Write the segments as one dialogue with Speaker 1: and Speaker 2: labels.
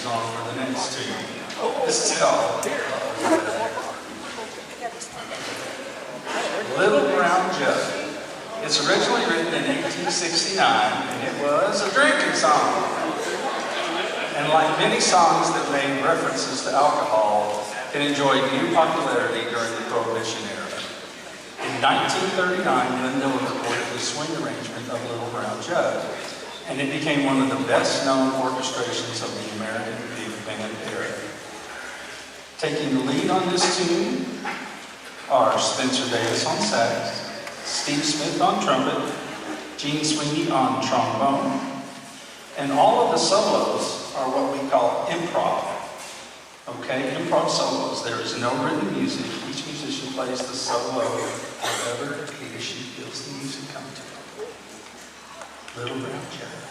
Speaker 1: moves on for the next two. This is called Little Brown Jug. It's originally written in 1869, and it was a drinking song. And like many songs that made references to alcohol, it enjoyed new popularity during the Prohibition era. In 1939, Glenn Miller recorded the swing arrangement of Little Brown Jug, and it became one of the best-known orchestrations of the American big band era. Taking the lead on this tune are Spencer Davis on sax, Steve Smith on trumpet, Gene Sweeney on trombone, and all of the solos are what we call improv. Okay, improv solos. There is no written music. Each musician plays the solo however he or she feels the music come to them. Little Brown Jug.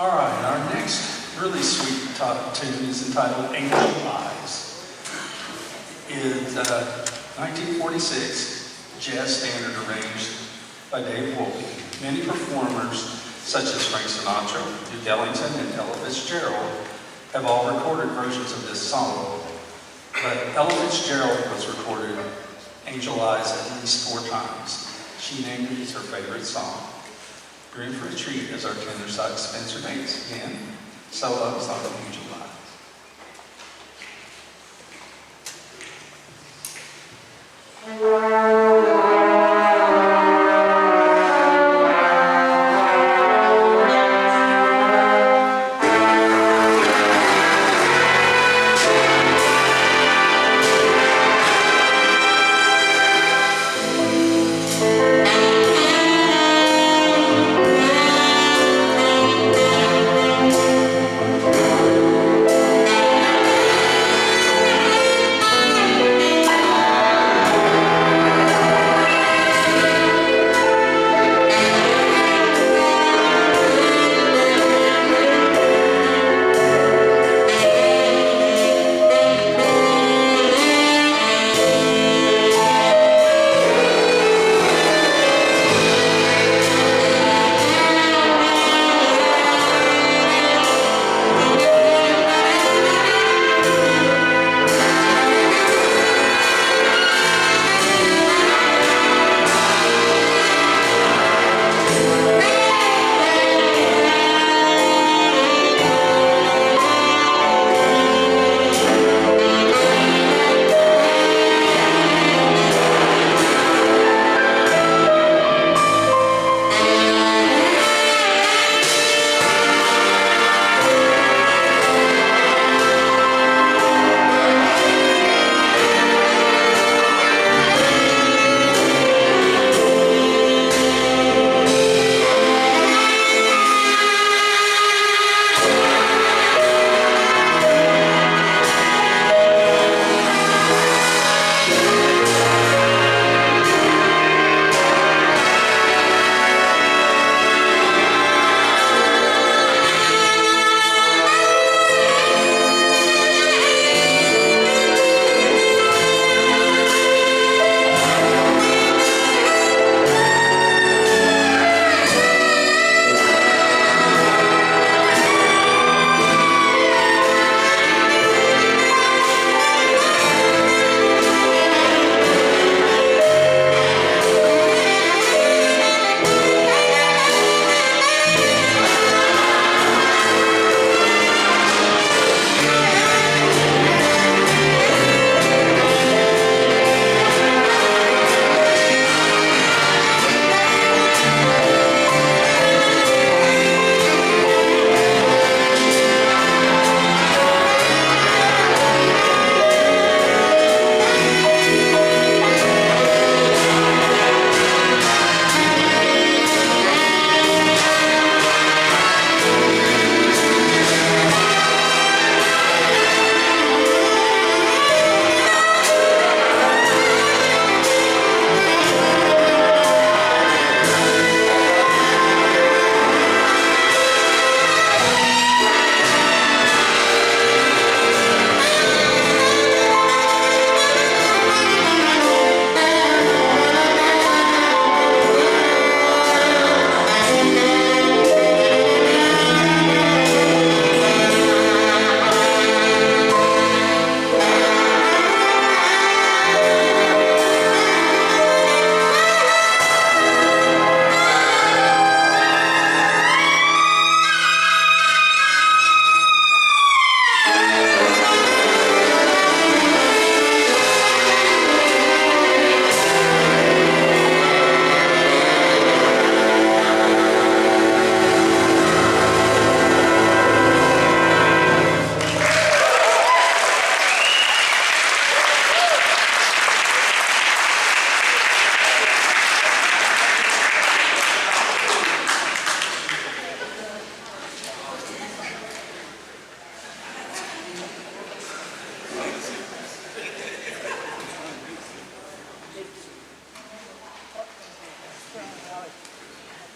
Speaker 1: All right, our next really sweet tune is entitled Angel Eyes. It's 1946 jazz standard arranged by Dave Wolpe. Many performers, such as Frank Sinatra, Duke Ellington, and Ella Fitzgerald, have all recorded versions of this song. But Ella Fitzgerald was recorded Angel Eyes at least 4 times. She named it as her favorite song. You're in for a treat as our tenor sax Spencer Bates again solos on Angel Eyes.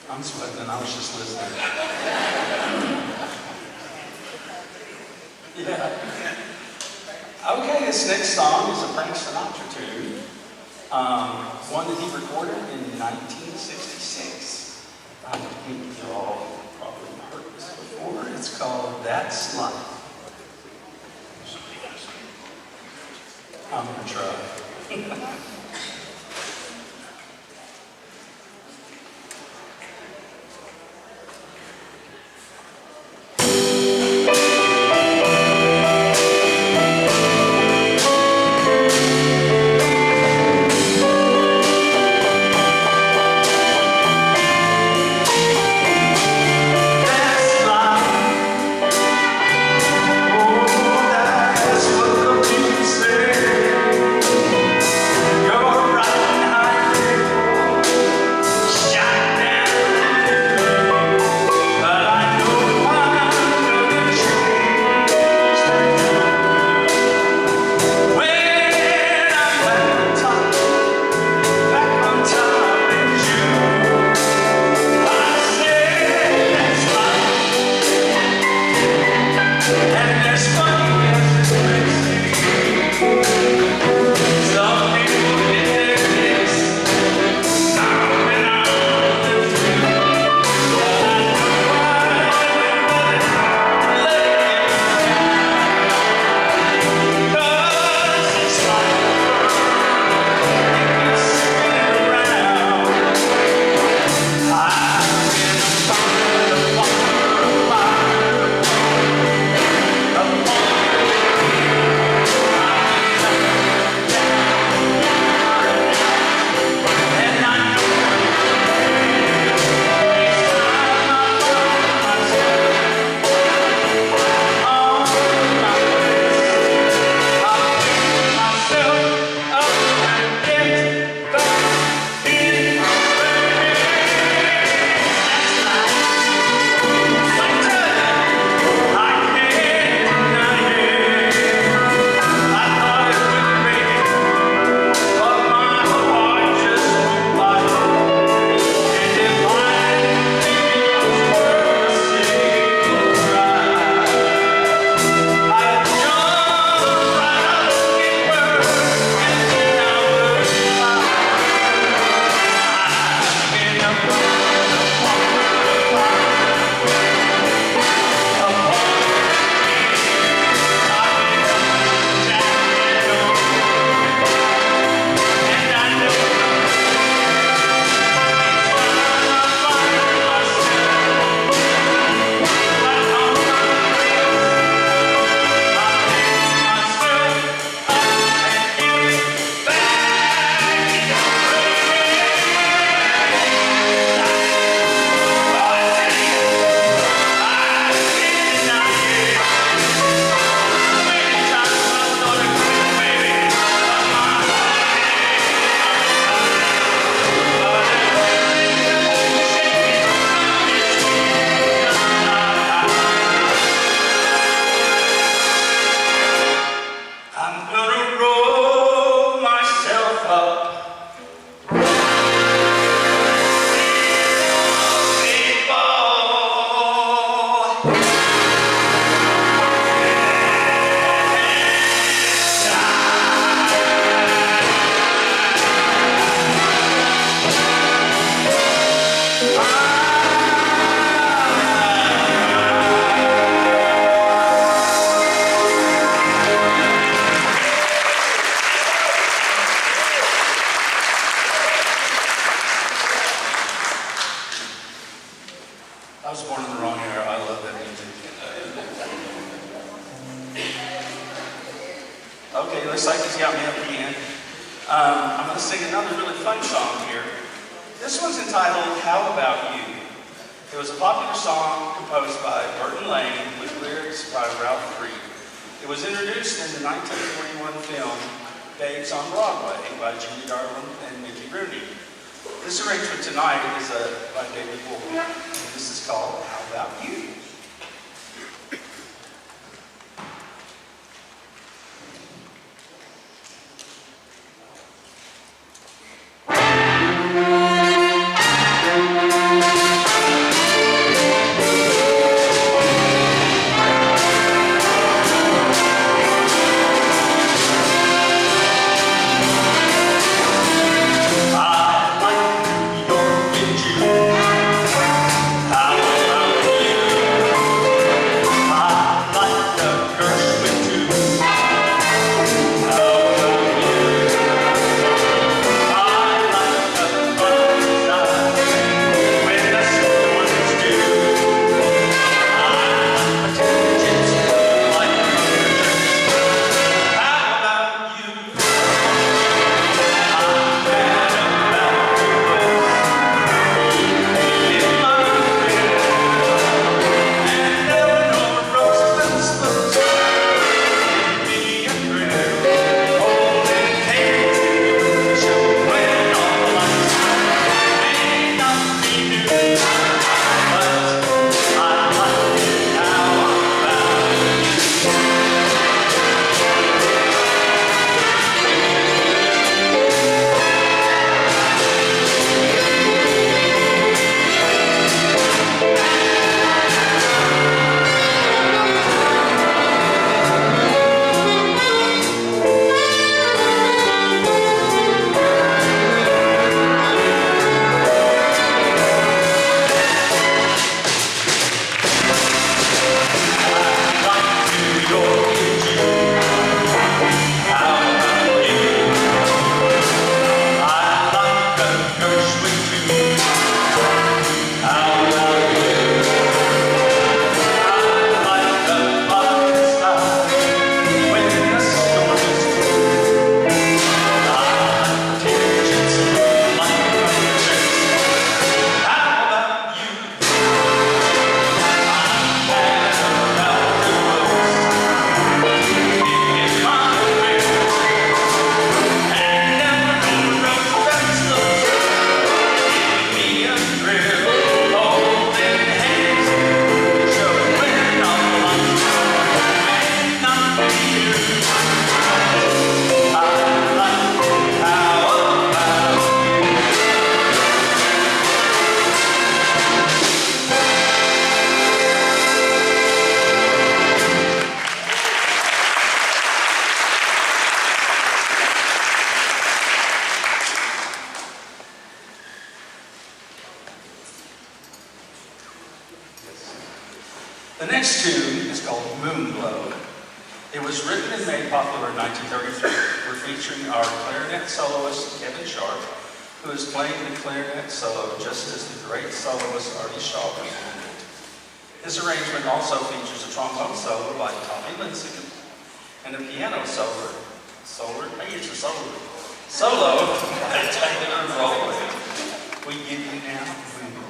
Speaker 1: I'm sweating and I was just listening. Yeah. Okay, this next song is a Frank Sinatra tune, one that he recorded in 1966. I think you all probably heard this before. It's called That's Life. I'm gonna try. I was born in the wrong era. I love that music. Okay, looks like it's got me up again. I'm going to sing another really fun song here. This one's entitled How About You? It was a popular song composed by Burton Lane with lyrics by Ralph Creed. It was introduced in the 1941 film Babes on Broadway by Judy Garland and Mickey Rooney. This arrangement tonight is by David Wolfe. This is called How About You? The next tune is called Moonglow. It was written and made popular in 1933. We're featuring our clarinet soloist, Kevin Sharp, who is playing the clarinet solo just as the great soloist Artie Shaw performed it. This arrangement also features a trombone solo by Tommy Lincecum and a piano solo by Taylor Rowley. We give you now Moonglow.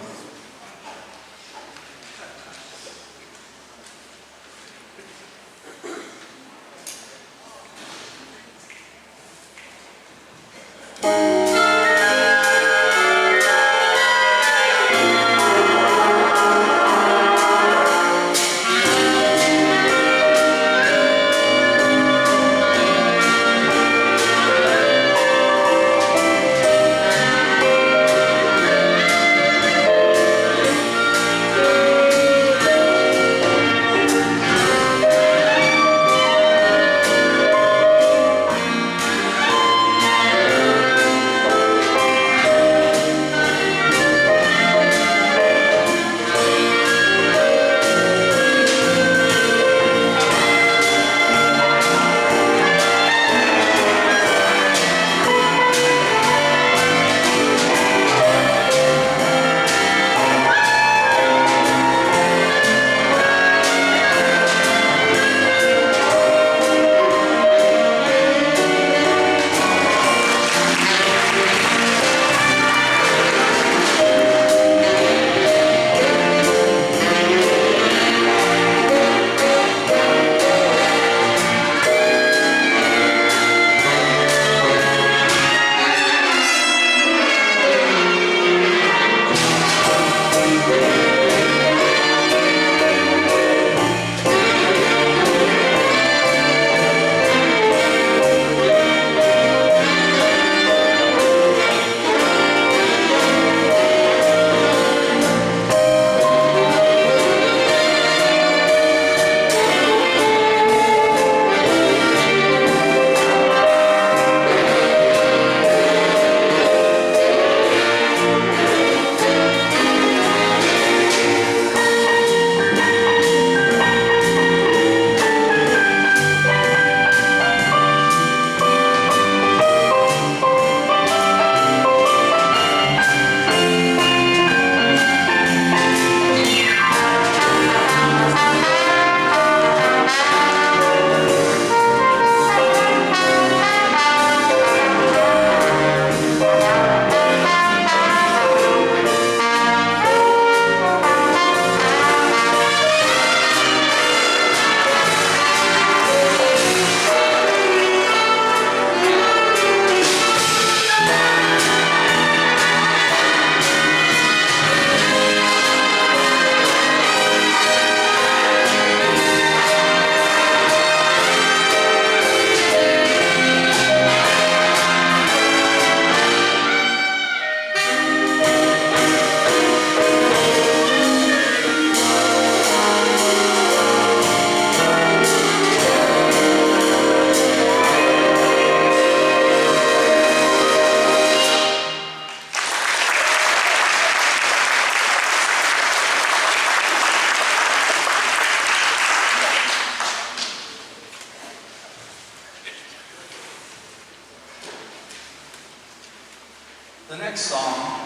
Speaker 1: The next song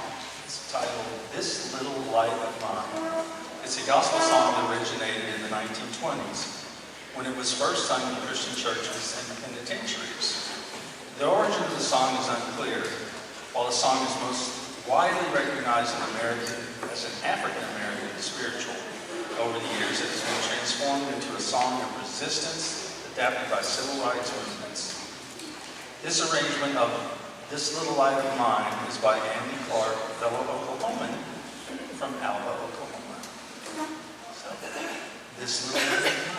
Speaker 1: is titled This Little Light of Mine. It's a gospel song that originated in the 1920s when it was first sung in Christian churches and penitentiaries. The origin of the song is unclear. While the song is most widely recognized in America as an African-American spiritual, over the years it has been transformed into a song of resistance adapted by civil rights movements. This arrangement of This Little Light of Mine is by Andy Clark, fellow Oklahoman from Alba, Oklahoma. So, This Little Light of Mine.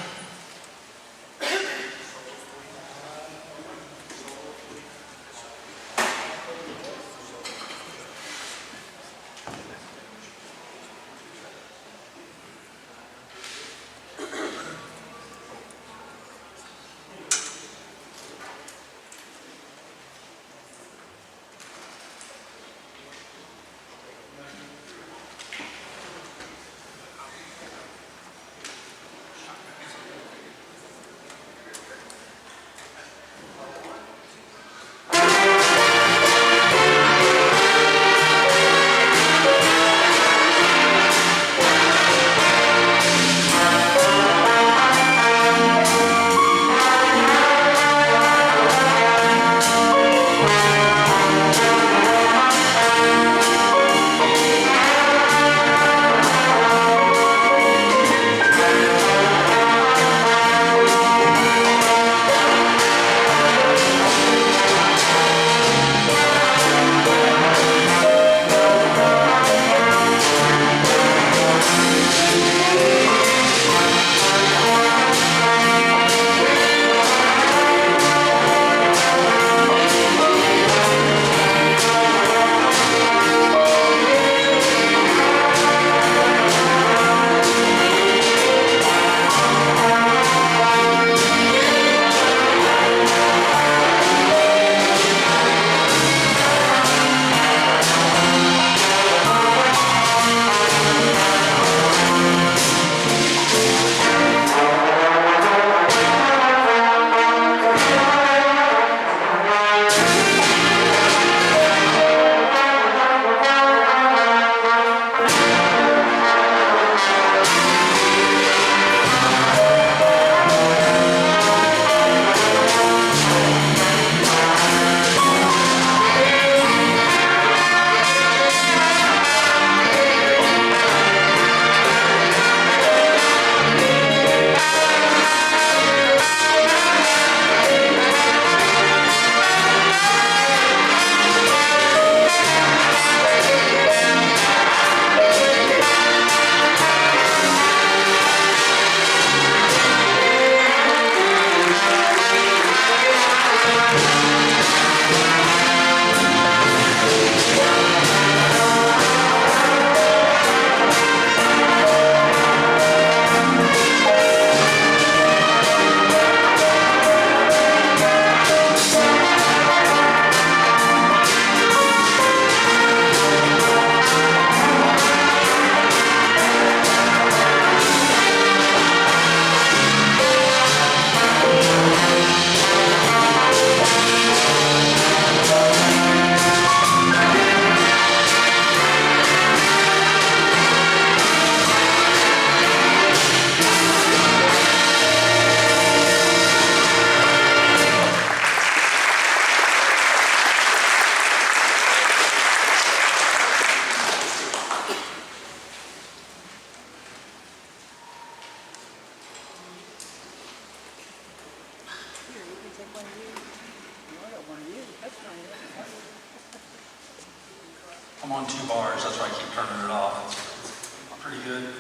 Speaker 1: I'm on 2 bars, that's why I keep turning it off. It's pretty good.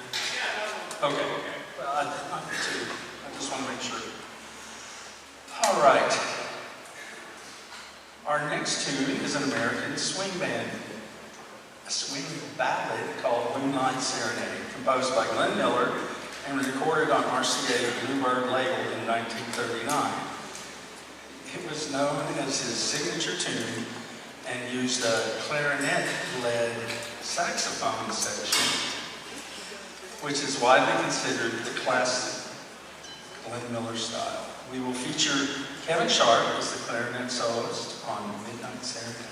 Speaker 1: Okay. Well, I did too. I just want to make sure. All right. Our next tune is an American swing band, a swing ballad called Moonlight Serenade, composed by Glenn Miller and recorded on RCA Bluebird label in 1939. It was known as his signature tune and used a clarinet-led saxophone section, which is widely considered the classic Glenn Miller style. We will feature Kevin Sharp as the clarinet soloist on Midnight Serenade.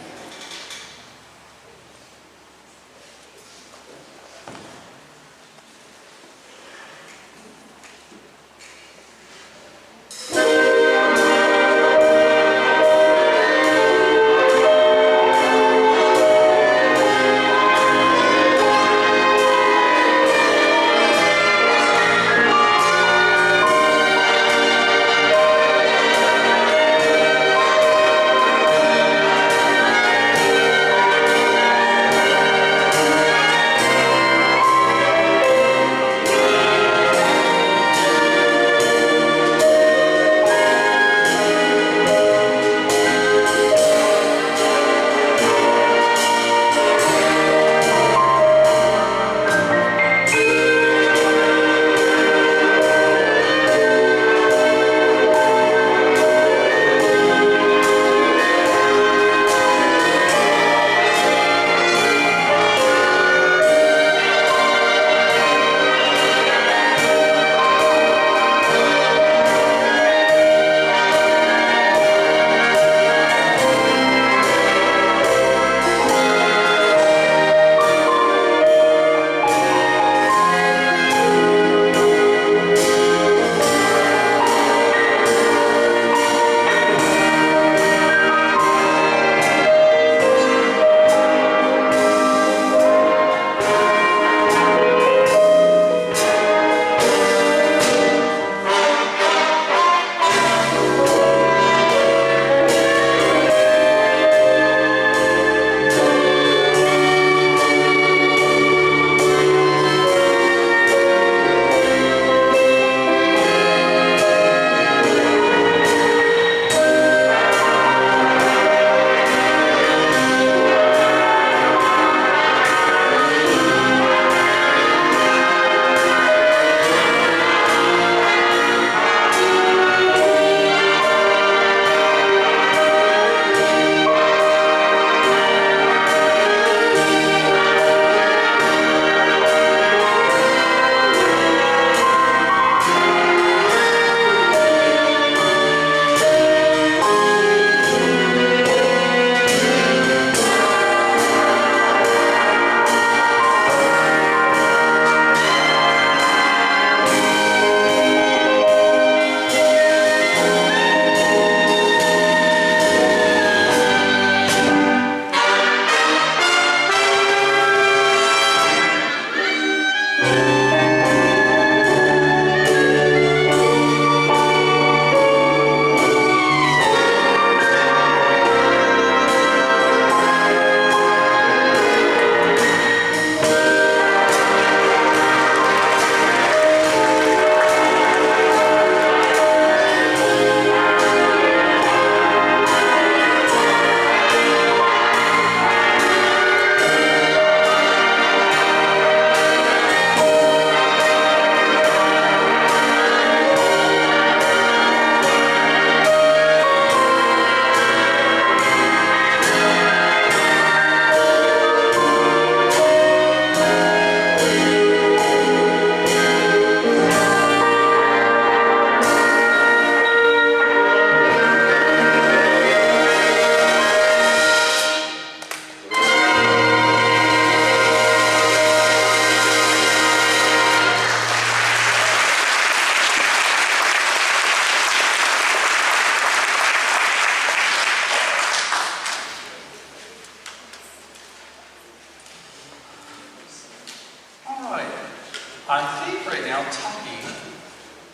Speaker 1: I think right now Tucky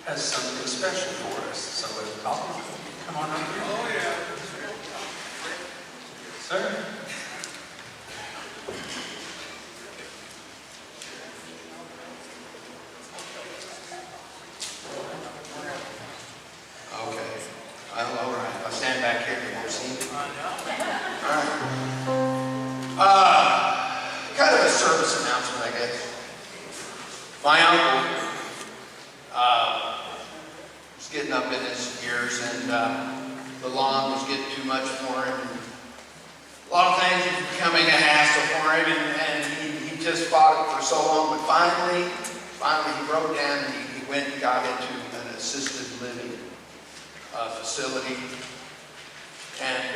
Speaker 1: has something special for us. So I'll come on up here. Oh, yeah. Sir.
Speaker 2: service announcement, I guess. My uncle was getting up in his years, and the lawn was getting too much for him. And a lot of things were becoming a hassle for him, and he just fought it for so long. But finally he broke down, and he went and got into an assisted living facility. And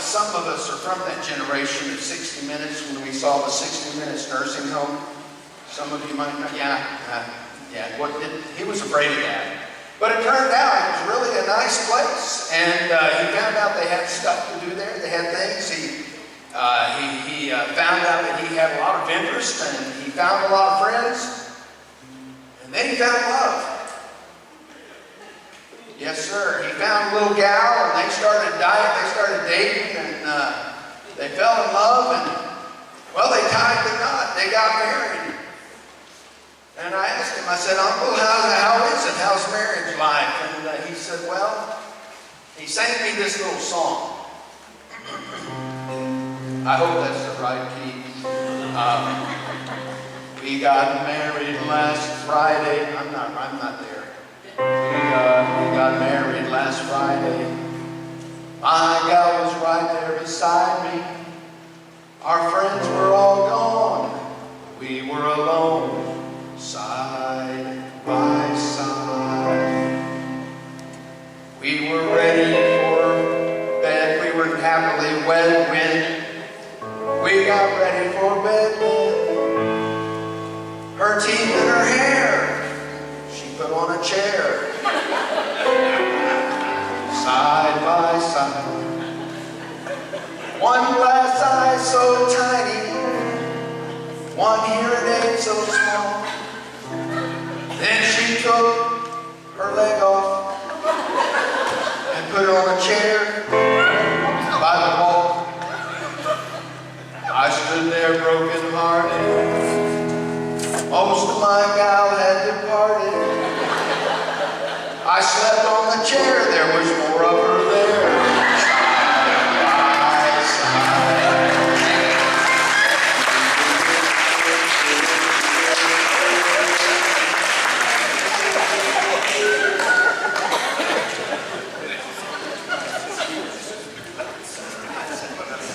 Speaker 2: some of us are from that generation of 60 Minutes, when we saw the 60 Minutes nursing home. Some of you might know, he was afraid of that. But it turned out it was really a nice place, and he found out they had stuff to do there. They had things. He found out that he had a lot of interest, and he found a lot of friends, and then he found love. Yes, sir. He found a little gal, and they started dating, and they fell in love, and, well, they tied the knot. They got married. And I asked him, I said, Uncle, how is it? How's marriage life? And he said, well, he sang me this little song. I hope that's the right key. We got married last Friday. I'm not there. We got married last Friday. My gal was right there beside me. Our friends were all gone. We were alone, side by side. We were ready for bed. We were happily wed when we got ready for bed. Her teeth and her hair she put on a chair, side by side. One glass eye so tiny, one hearing aid so small. Then she took her leg off and put it on a chair by the wall. I stood there broken hearted. Most of my gal had departed. I slept on the chair, there was more of her there.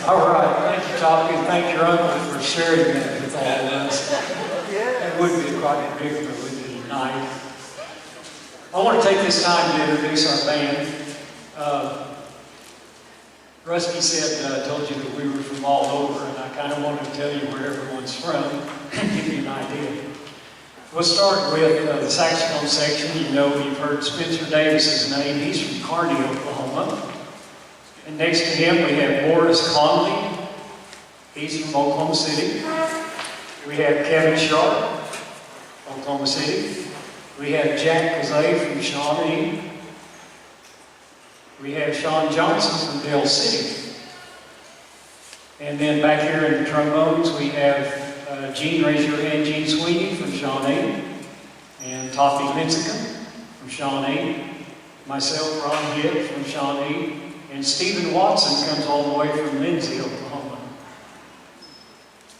Speaker 3: All right, thank you, Toppy, and thank your uncle for sharing that with all of us. It would be quite a predicament with you tonight. I want to take this time to introduce our band. Rusty said, told you that we were from all over, and I kind of wanted to tell you where everyone's from, give you an idea. We'll start with the saxophone section. You know, you've heard Spencer Davis's name. He's from Kearney, Oklahoma. And next to him, we have Morris Conley. He's from Oklahoma City. We have Kevin Sharp, Oklahoma City. We have Jack Kazay from Shawnee. We have Sean Johnson from Dale City. And then back here in the trombones, we have Gene, raise your hand, Gene Sweeney from Shawnee. And Toppy Lincecum from Shawnee. Myself, Ron Hitt from Shawnee. And Stephen Watson comes all the way from Lindsay, Oklahoma.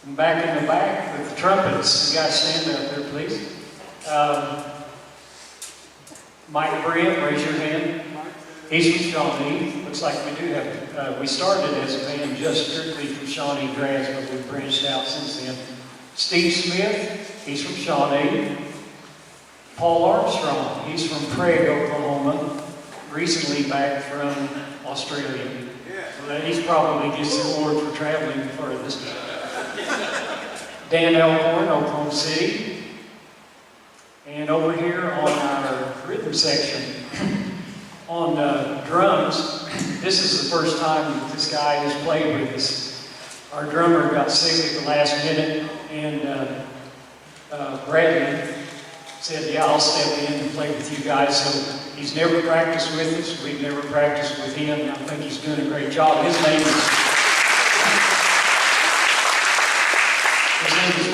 Speaker 3: And back in the back with the trumpets, you guys stand up there, please. Mike Brent, raise your hand. He's from Shawnee. Looks like we do have, we started as a band just strictly from Shawnee grads, but we've branched out since then. Steve Smith, he's from Shawnee. Paul Armstrong, he's from Prague, Oklahoma. Recently back from Australia. So he's probably gets the award for traveling the furthest. Dan Elkhorn, Oklahoma City. And over here on our rhythm section, on drums, this is the first time that this guy has played with us. Our drummer got sick at the last minute, and Bradley said, yeah, I'll step in and play with you guys. So he's never practiced with us. We've never practiced with him, and I think he's doing a great job. His name is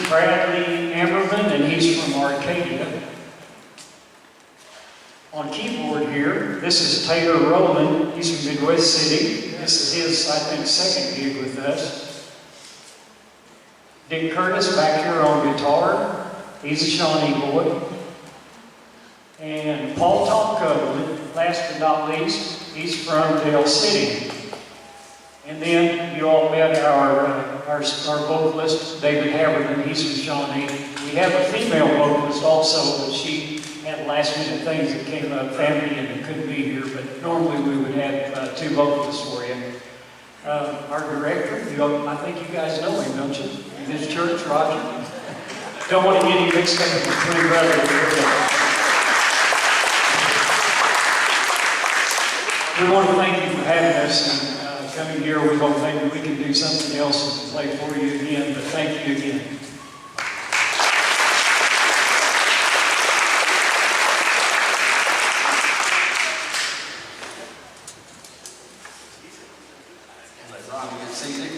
Speaker 3: Bradley Amberman, and he's from Arcadia. On keyboard here, this is Taylor Rowland. He's from Midwest City. This is his, I think, second gig with us. Dick Curtis back here on guitar. He's a Shawnee boy. And Paul Tom Copeland, last but not least, he's from Dale City. And then you all met our vocalist, David Haberman. He's from Shawnee. We have a female vocalist also, but she had last minute things that came up, family, and couldn't be here. But normally we would have two vocalists for you. Our director, I think you guys know him, don't you? In this church, Roger. Don't want to get him mixed up with the twin brother. We want to thank you for having us and coming here. We hope maybe we can do something else and play for you again, but thank you again.
Speaker 1: Let Ron get seated.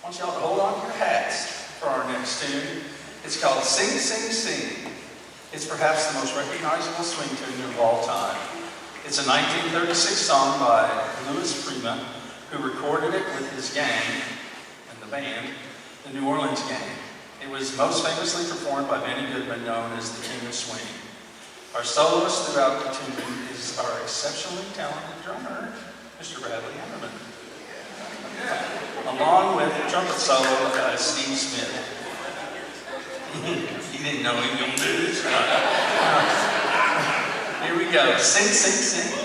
Speaker 1: I want y'all to hold on to your hats for our next tune. It's called Sing, Sing, Sing. It's perhaps the most recognizable swing tune of all time. It's a 1936 song by Louis Prima, who recorded it with his gang and the band, the New Orleans Gang. It was most famously performed by Benny Goodman, known as the King of Swing. Our soloist throughout the tune is our exceptionally talented drummer, Mr. Bradley Hammerman. Yeah. Along with trumpet solo by Steve Smith. You didn't know he was going to do this. Here we go. Sing, sing, sing.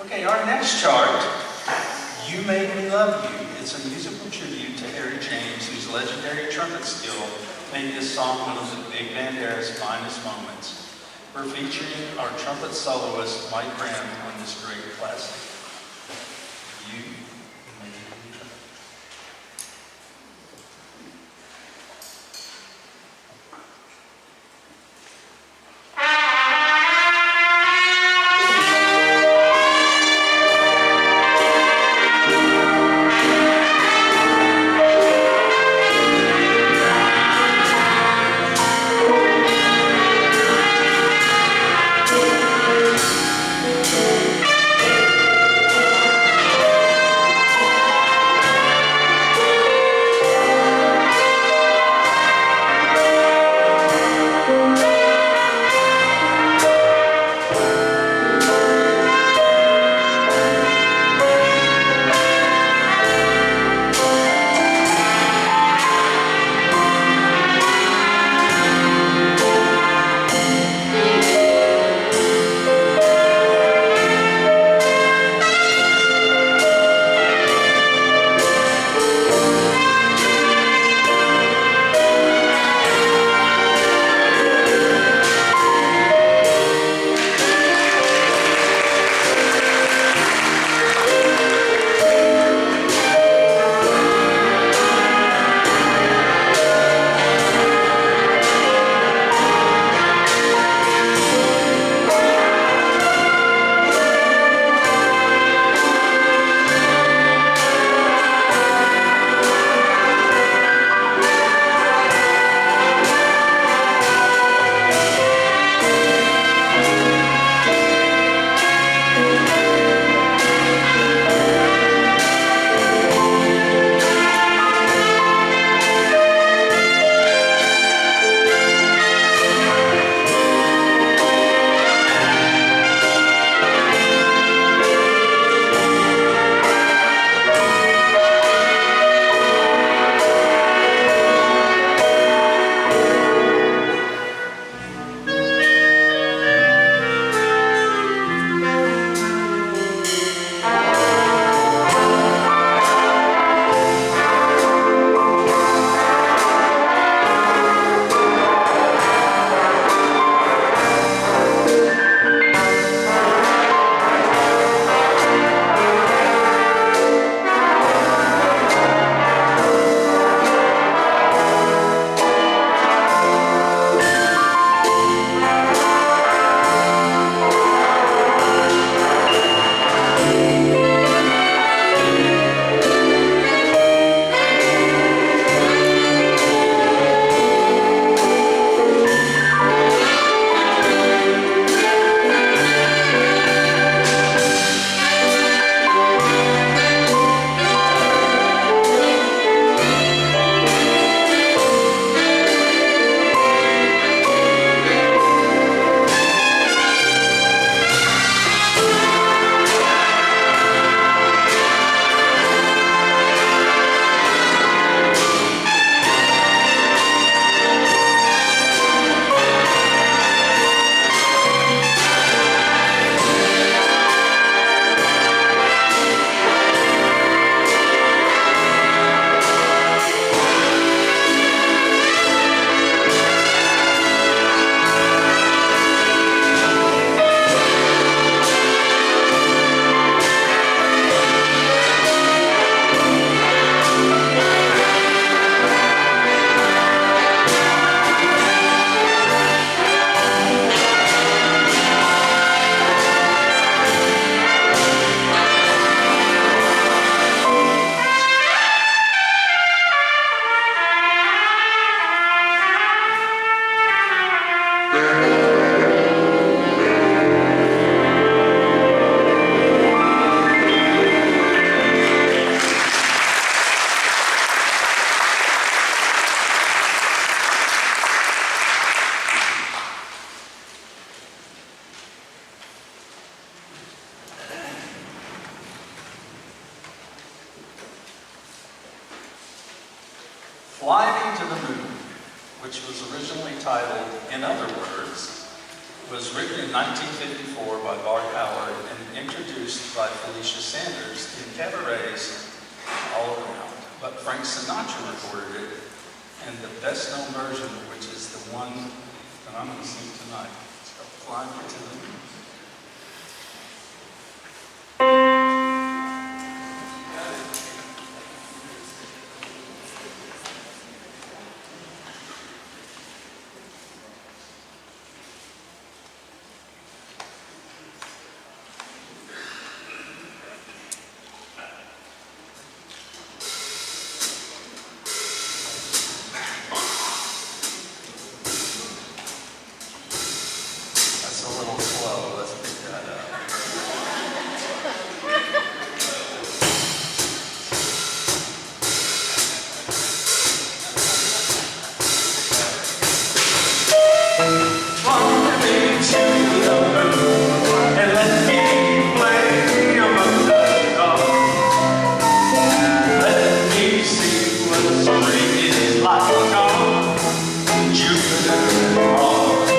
Speaker 1: Okay, our next chart, You Made Me Love You. It's a musical tribute to Harry James, whose legendary trumpet skill made this song one of the big band era's finest moments. We're featuring our trumpet soloist, Mike Graham, on this great classic. You Made Me Love You. Fly Me to the Moon, which was originally titled In Other Words, was written in 1954 by Bart Howard and introduced by Felicia Sanders in cabarets all around. But Frank Sinatra recorded it, and the best known version, which is the one that I'm going to sing tonight, it's called Flying to the Moon. That's a little slow. Let's pick that up. Fly me to the moon and let me play among the stars. Let me see what spring is like on Jupiter and Mars.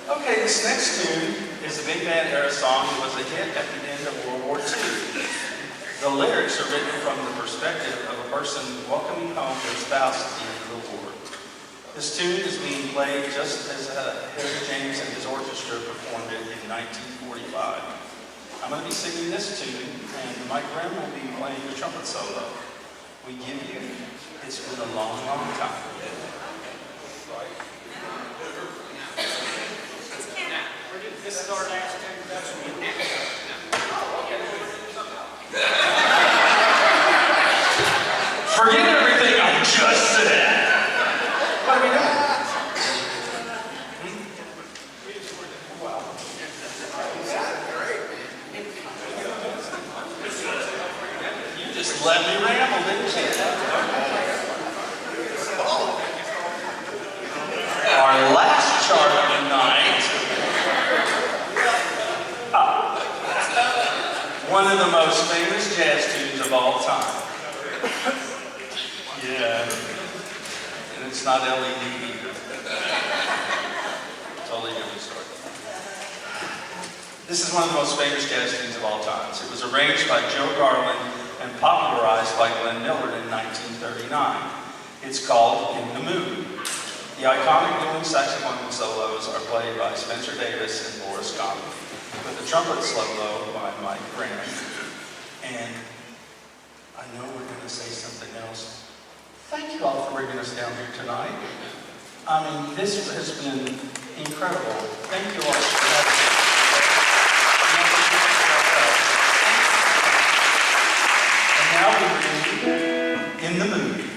Speaker 1: Okay, this next tune is a big band era song that was a hit at the end of World War II. The lyrics are written from the perspective of a person welcoming home their spouse at the end of the war. This tune is being played just as Harry James and his orchestra performed it in 1945. I'm going to be singing this tune, and Mike Grimm will be playing the trumpet solo. We give you It's Been a Long, Long Time.
Speaker 3: This is our last introduction.
Speaker 1: Forget everything I just said. What are we doing? Wow. You just let me ramble, didn't you? Our last chart of the night. One of the most famous jazz tunes of all time. Yeah. And it's not LED either. Totally different story. This is one of the most famous jazz tunes of all times. It was arranged by Joe Garland and popularized by Glenn Miller in 1939. It's called In the Mood. The iconic dueling saxophone solos are played by Spencer Davis and Boris Gombe, with a trumpet solo by Mike Grant. And I know we're going to say something else. Thank you all for bringing us down here tonight. I mean, this has been incredible. Thank you all for having me. And now we read In the Mood.